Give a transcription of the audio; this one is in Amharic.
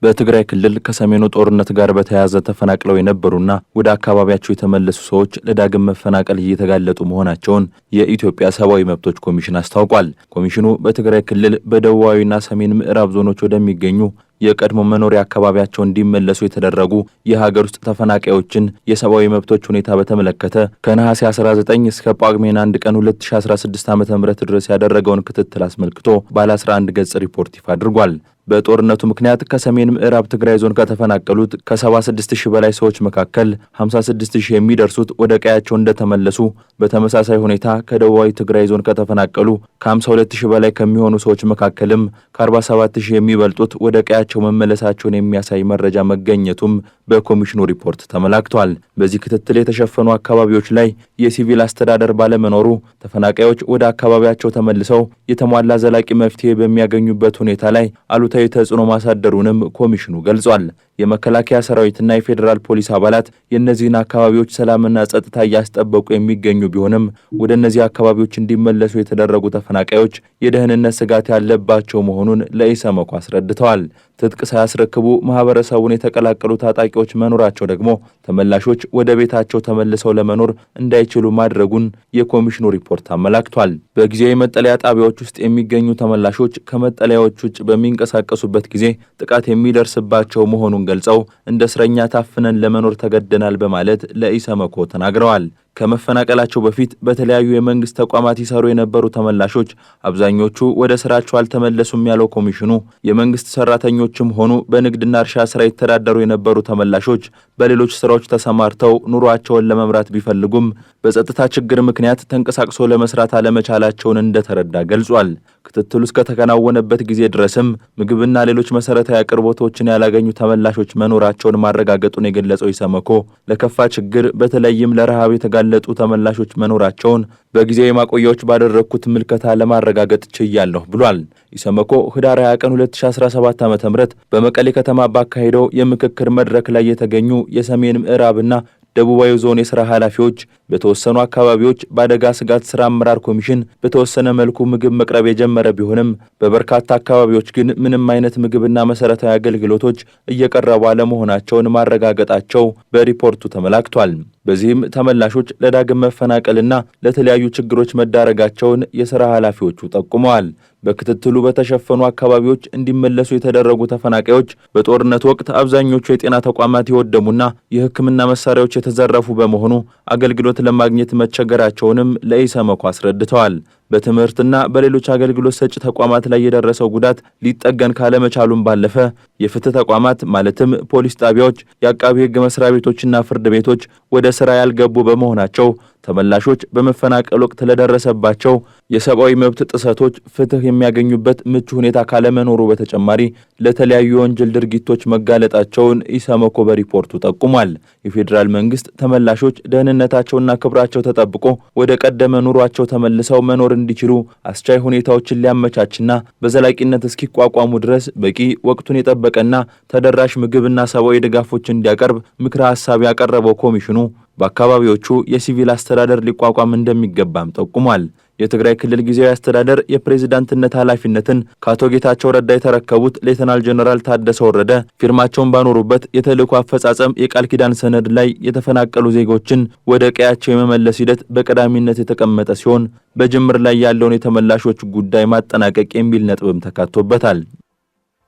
በትግራይ ክልል ከሰሜኑ ጦርነት ጋር በተያያዘ ተፈናቅለው የነበሩና ወደ አካባቢያቸው የተመለሱ ሰዎች ለዳግም መፈናቀል እየተጋለጡ መሆናቸውን የኢትዮጵያ ሰብአዊ መብቶች ኮሚሽን አስታውቋል። ኮሚሽኑ በትግራይ ክልል በደቡባዊና ሰሜን ምዕራብ ዞኖች ወደሚገኙ የቀድሞ መኖሪያ አካባቢያቸው እንዲመለሱ የተደረጉ የሀገር ውስጥ ተፈናቃዮችን የሰብአዊ መብቶች ሁኔታ በተመለከተ ከነሐሴ 19 እስከ ጳጉሜን 1 ቀን 2016 ዓ.ም ድረስ ያደረገውን ክትትል አስመልክቶ ባለ 11 ገጽ ሪፖርት ይፋ አድርጓል። በጦርነቱ ምክንያት ከሰሜን ምዕራብ ትግራይ ዞን ከተፈናቀሉት ከ76000 በላይ ሰዎች መካከል 56000 የሚደርሱት ወደ ቀያቸው እንደተመለሱ፣ በተመሳሳይ ሁኔታ ከደቡባዊ ትግራይ ዞን ከተፈናቀሉ ከ52000 በላይ ከሚሆኑ ሰዎች መካከልም ከ47000 የሚበልጡት ወደ ቀያቸው መመለሳቸውን የሚያሳይ መረጃ መገኘቱም በኮሚሽኑ ሪፖርት ተመላክቷል። በዚህ ክትትል የተሸፈኑ አካባቢዎች ላይ የሲቪል አስተዳደር ባለመኖሩ ተፈናቃዮች ወደ አካባቢያቸው ተመልሰው የተሟላ ዘላቂ መፍትሄ በሚያገኙበት ሁኔታ ላይ አሉታዊ ተጽዕኖ ማሳደሩንም ኮሚሽኑ ገልጿል። የመከላከያ ሰራዊትና የፌዴራል ፖሊስ አባላት የእነዚህን አካባቢዎች ሰላምና ጸጥታ እያስጠበቁ የሚገኙ ቢሆንም ወደ እነዚህ አካባቢዎች እንዲመለሱ የተደረጉ ተፈናቃዮች የደህንነት ስጋት ያለባቸው መሆኑን ለኢሰመኮ አስረድተዋል። ትጥቅ ሳያስረክቡ ማህበረሰቡን የተቀላቀሉ ታጣቂዎች መኖራቸው ደግሞ ተመላሾች ወደ ቤታቸው ተመልሰው ለመኖር እንዳይችሉ ማድረጉን የኮሚሽኑ ሪፖርት አመላክቷል። በጊዜያዊ መጠለያ ጣቢያዎች ውስጥ የሚገኙ ተመላሾች ከመጠለያዎች ውጭ በሚንቀሳቀሱበት ጊዜ ጥቃት የሚደርስባቸው መሆኑን ገልጸው እንደ እስረኛ ታፍነን ለመኖር ተገደናል በማለት ለኢሰመኮ ተናግረዋል። ከመፈናቀላቸው በፊት በተለያዩ የመንግስት ተቋማት ይሰሩ የነበሩ ተመላሾች አብዛኞቹ ወደ ስራቸው አልተመለሱም ያለው ኮሚሽኑ የመንግስት ሰራተኞችም ሆኑ በንግድና እርሻ ስራ የተዳደሩ የነበሩ ተመላሾች በሌሎች ስራዎች ተሰማርተው ኑሯቸውን ለመምራት ቢፈልጉም በጸጥታ ችግር ምክንያት ተንቀሳቅሶ ለመስራት አለመቻላቸውን እንደተረዳ ገልጿል። ክትትሉ እስከተከናወነበት ጊዜ ድረስም ምግብና ሌሎች መሰረታዊ አቅርቦቶችን ያላገኙ ተመላሾች መኖራቸውን ማረጋገጡን የገለጸው ኢሰመኮ ለከፋ ችግር በተለይም ለረሃብ የተጋለጡ ተመላሾች መኖራቸውን በጊዜያዊ ማቆያዎች ባደረኩት ምልከታ ለማረጋገጥ ችያለሁ ብሏል። ኢሰመኮ ህዳር 20 ቀን 2017 ዓ.ም በመቀሌ ከተማ ባካሄደው የምክክር መድረክ ላይ የተገኙ የሰሜን ምዕራብና ደቡባዊ ዞን የሥራ ኃላፊዎች በተወሰኑ አካባቢዎች በአደጋ ስጋት ሥራ አመራር ኮሚሽን በተወሰነ መልኩ ምግብ መቅረብ የጀመረ ቢሆንም በበርካታ አካባቢዎች ግን ምንም አይነት ምግብና መሰረታዊ አገልግሎቶች እየቀረቡ አለመሆናቸውን ማረጋገጣቸው በሪፖርቱ ተመላክቷል። በዚህም ተመላሾች ለዳግም መፈናቀልና ለተለያዩ ችግሮች መዳረጋቸውን የሥራ ኃላፊዎቹ ጠቁመዋል። በክትትሉ በተሸፈኑ አካባቢዎች እንዲመለሱ የተደረጉ ተፈናቃዮች በጦርነት ወቅት አብዛኞቹ የጤና ተቋማት የወደሙና የሕክምና መሳሪያዎች የተዘረፉ በመሆኑ አገልግሎት ለማግኘት መቸገራቸውንም ለኢሰመኮ አስረድተዋል። በትምህርትና በሌሎች አገልግሎት ሰጪ ተቋማት ላይ የደረሰው ጉዳት ሊጠገን ካለመቻሉም ባለፈ የፍትህ ተቋማት ማለትም ፖሊስ ጣቢያዎች፣ የአቃቢ ሕግ መስሪያ ቤቶችና ፍርድ ቤቶች ወደ ስራ ያልገቡ በመሆናቸው ተመላሾች በመፈናቀል ወቅት ለደረሰባቸው የሰብአዊ መብት ጥሰቶች ፍትህ የሚያገኙበት ምቹ ሁኔታ ካለመኖሩ በተጨማሪ ለተለያዩ የወንጀል ድርጊቶች መጋለጣቸውን ኢሰመኮ በሪፖርቱ ጠቁሟል። የፌዴራል መንግስት ተመላሾች ደህንነታቸውና ክብራቸው ተጠብቆ ወደ ቀደመ ኑሯቸው ተመልሰው መኖር እንዲችሉ አስቻይ ሁኔታዎችን ሊያመቻችና በዘላቂነት እስኪቋቋሙ ድረስ በቂ ወቅቱን የጠበቀና ተደራሽ ምግብና ሰብአዊ ድጋፎች እንዲያቀርብ ምክረ ሐሳብ ያቀረበው ኮሚሽኑ በአካባቢዎቹ የሲቪል አስተዳደር ሊቋቋም እንደሚገባም ጠቁሟል። የትግራይ ክልል ጊዜያዊ አስተዳደር የፕሬዝዳንትነት ኃላፊነትን ከአቶ ጌታቸው ረዳ የተረከቡት ሌተናል ጀነራል ታደሰ ወረደ ፊርማቸውን ባኖሩበት የተልዕኮ አፈጻጸም የቃል ኪዳን ሰነድ ላይ የተፈናቀሉ ዜጎችን ወደ ቀያቸው የመመለስ ሂደት በቀዳሚነት የተቀመጠ ሲሆን በጅምር ላይ ያለውን የተመላሾች ጉዳይ ማጠናቀቅ የሚል ነጥብም ተካቶበታል።